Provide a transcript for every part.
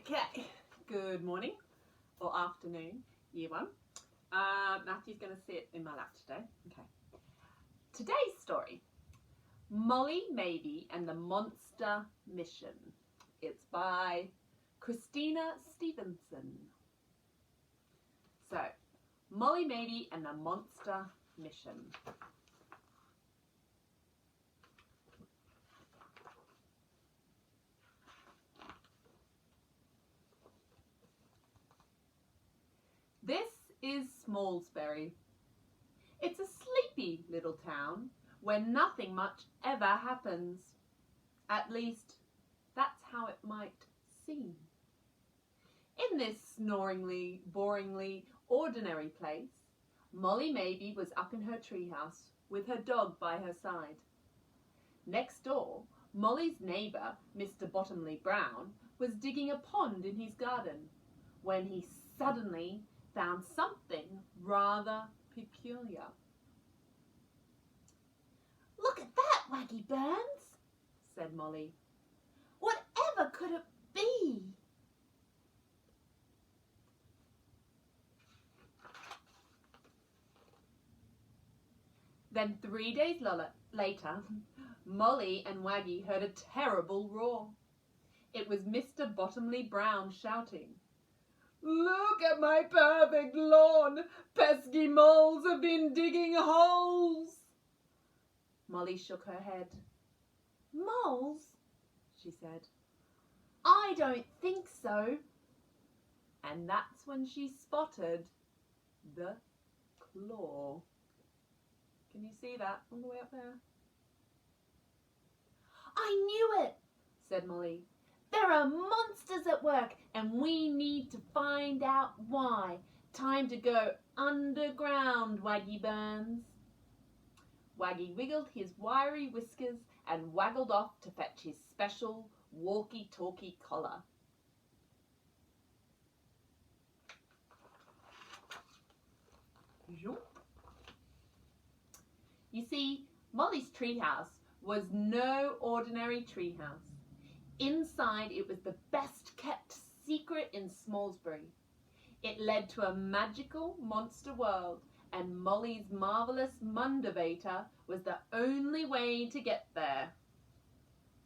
Okay, good morning or afternoon, year one. Matthew's going to sit in my lap today. Okay. Today's story, Molly, Maybe and the Monster Mission. It's by Kristina Stephenson. So, Molly, Maybe and the Monster Mission. This is Smallsbury. It's a sleepy little town where nothing much ever happens. At least, that's how it might seem. In this snoringly, boringly, ordinary place, Molly Maybe was up in her treehouse with her dog by her side. Next door, Molly's neighbour, Mr. Bottomley Brown, was digging a pond in his garden when he suddenly found something rather peculiar. "Look at that, Waggy Burns," said Molly. "Whatever could it be?" Then 3 days later, Molly and Waggy heard a terrible roar. It was Mr. Bottomley Brown shouting, "Look at my perfect lawn! Pesky moles have been digging holes!" Molly shook her head. "Moles?" she said. "I don't think so." And that's when she spotted the claw. Can you see that all the way up there? "I knew it," said Molly. "There are monsters at work and we need to find out why. Time to go underground, Waggy Burns." Waggy wiggled his wiry whiskers and waggled off to fetch his special walkie-talkie collar. You see, Molly's treehouse was no ordinary treehouse. Inside, it was the best kept secret in Smallsbury. It led to a magical monster world, and Molly's marvellous Munda was the only way to get there.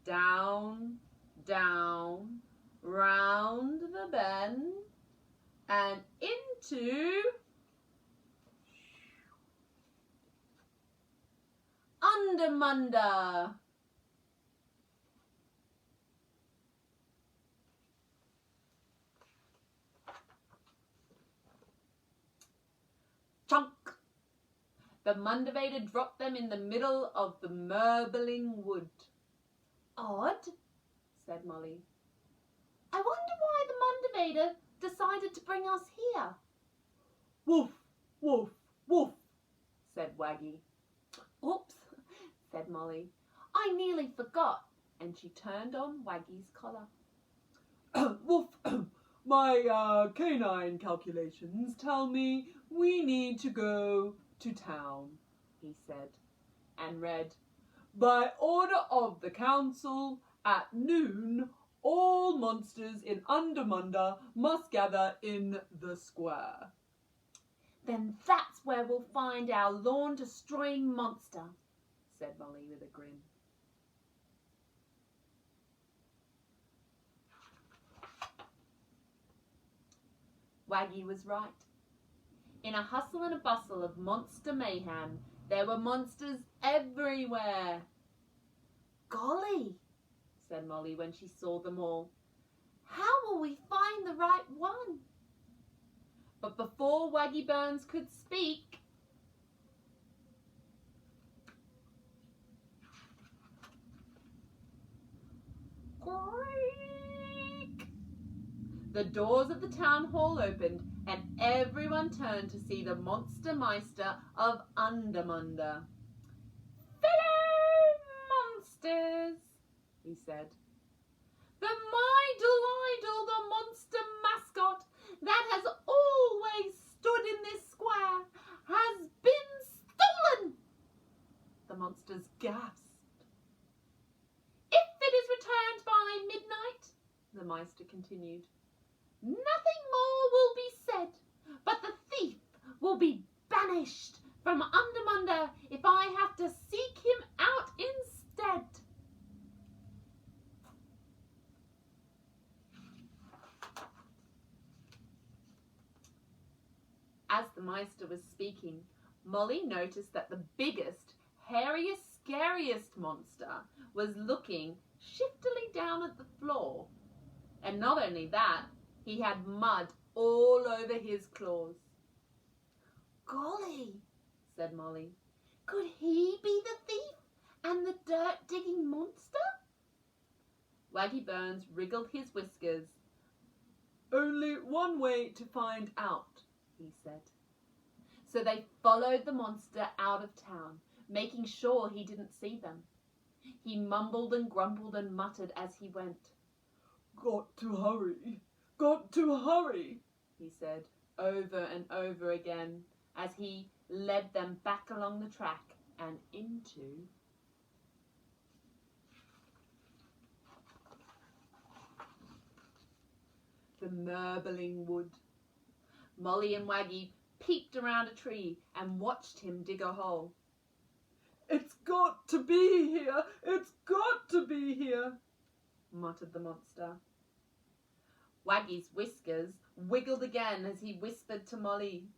Down, down, round the bend, and into under Munda. Chunk! The Munda dropped them in the middle of the Merbling Wood. "Odd," said Molly. "I wonder why the Munda decided to bring us here." "Woof, woof, woof," said Waggy. "Oops," said Molly. "I nearly forgot," and she turned on Waggy's collar. "Woof, my canine calculations tell me we need to go to town," he said, and read, "By order of the council, at noon, all monsters in Undermunda must gather in the square." "Then that's where we'll find our lawn-destroying monster," said Molly with a grin. Waggy was right. In a hustle and a bustle of monster mayhem, there were monsters everywhere. "Golly," said Molly when she saw them all. "How will we find the right one?" But before Waggy Burns could speak, creak! The doors of the town hall opened and everyone turned to see the monster Meister of Undermunda. "Fellow monsters," he said, "the Idle, the monster mascot that has always stood in this square, has been stolen." The monsters gasped. "If it is returned by midnight," the Meister continued, Nothing more will be said, but the thief will be banished from under Munda if I have to seek him out instead. As the Meister was speaking, Molly noticed that the biggest, hairiest, scariest monster was looking shiftily down at the floor. And not only that, he had mud all over his claws. Golly, said Molly, could he be the thief and the dirt-digging monster? Waggy Burns wriggled his whiskers. Only one way to find out, he said. So they followed the monster out of town, making sure he didn't see them. He mumbled and grumbled and muttered as he went. Got to hurry, he said over and over again as he led them back along the track and into the Merbling Wood. Molly and Waggy peeped around a tree and watched him dig a hole. It's got to be here, muttered the monster. Waggy's whiskers wiggled again as he whispered to Molly.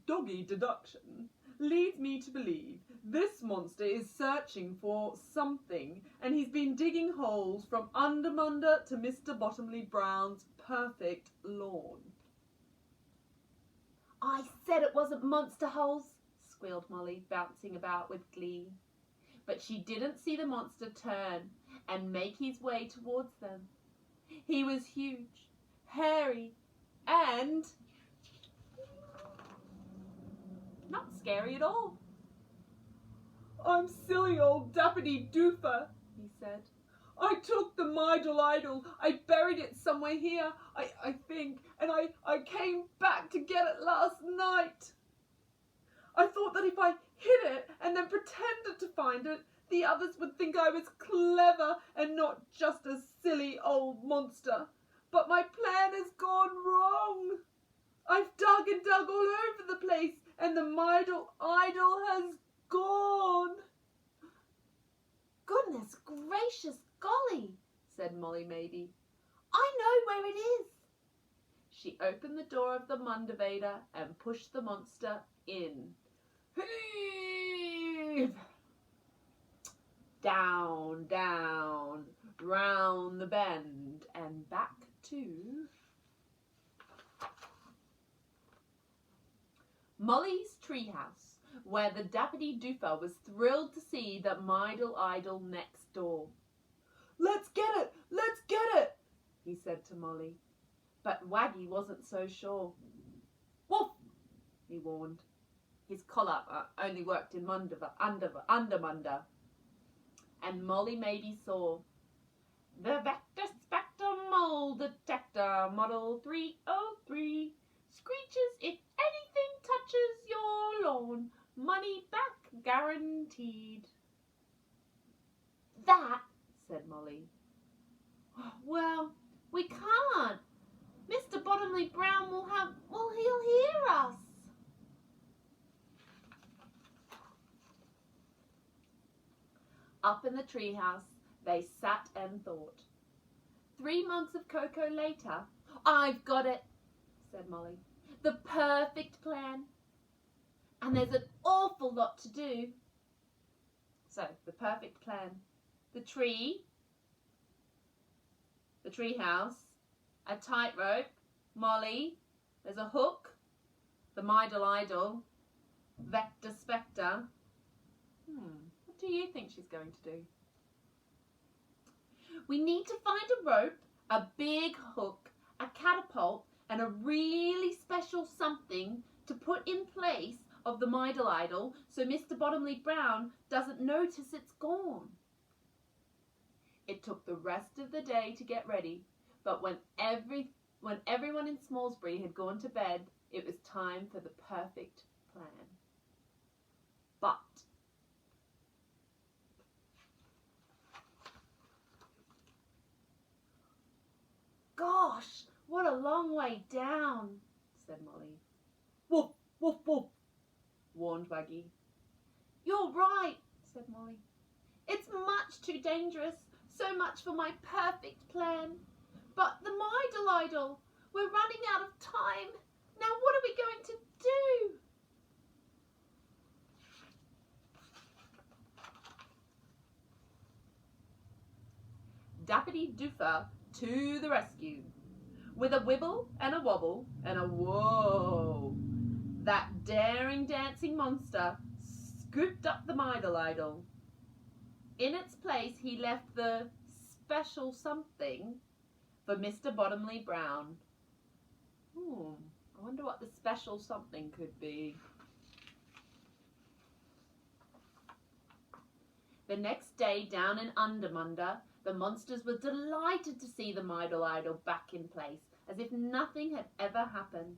Doggy deduction leads me to believe this monster is searching for something, and he's been digging holes from under Munda to Mr. Bottomley Brown's perfect lawn. I said it wasn't monster holes, squealed Molly, bouncing about with glee. But she didn't see the monster turn and make his way towards them. He was huge, hairy, and not scary at all. I'm silly old dappity doofer, he said. I took the Meister idol. I buried it somewhere here, I think, and I came back to get it last night. I thought that if I hid it and then pretended to find it, the others would think I was clever and not just a silly old monster. But my plan has gone wrong. I've dug and dug all over the place, and the Meister idol has gone. Goodness gracious golly, said Molly Mady. I know where it is. She opened the door of the Mundavator and pushed the monster in. Heave! Down, down, round the bend, and back to Molly's treehouse, where the dappity doofer was thrilled to see the Meister idol next door. Let's get it, he said to Molly. But Waggy wasn't so sure. Woof, he warned. His collar only worked in under Munda. And Molly Mady saw the Vector Spectre Mole Detector Model 303 screeches if anything touches your lawn. Money back guaranteed. That, said Molly. Well, we can't. Mr. Bottomley Brown he'll hear us. Up in the treehouse, they sat and thought. 3 months of cocoa later, I've got it, said Molly. The perfect plan. And there's an awful lot to do. So, the perfect plan. The treehouse, a tightrope, Molly, there's a hook, the Meister idol, Vector Spectre. What do you think she's going to do? We need to find a rope, a big hook, a catapult, and a really special something to put in place of the Meister idol so Mr. Bottomley Brown doesn't notice it's gone. It took the rest of the day to get ready, but when everyone in Smallsbury had gone to bed, it was time for the perfect plan. But gosh, lie down, said Molly. Woof, woof, woof, warned Waggy. You're right, said Molly. It's much too dangerous, so much for my perfect plan. But the Meidel Idol, we're running out of time. Now what are we going to do? Dappity Doofer to the rescue. With a wibble and a wobble and a whoa, that daring dancing monster scooped up the Meidel Idol. In its place he left the special something for Mr. Bottomley Brown. I wonder what the special something could be. The next day down in Munda, the monsters were delighted to see the Meidel Idol back in place, as if nothing had ever happened.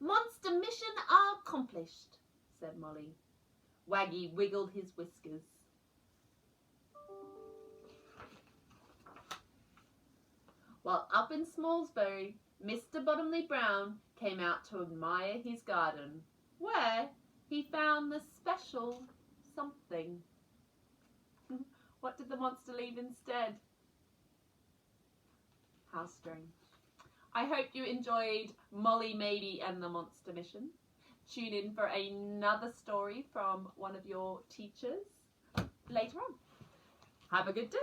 Monster mission accomplished, said Molly. Waggy wiggled his whiskers. While up in Smallsbury, Mr. Bottomley Brown came out to admire his garden, where he found the special something. What did the monster leave instead? How strange. I hope you enjoyed Molly, Maybe and the Monster Mission. Tune in for another story from one of your teachers later on. Have a good day.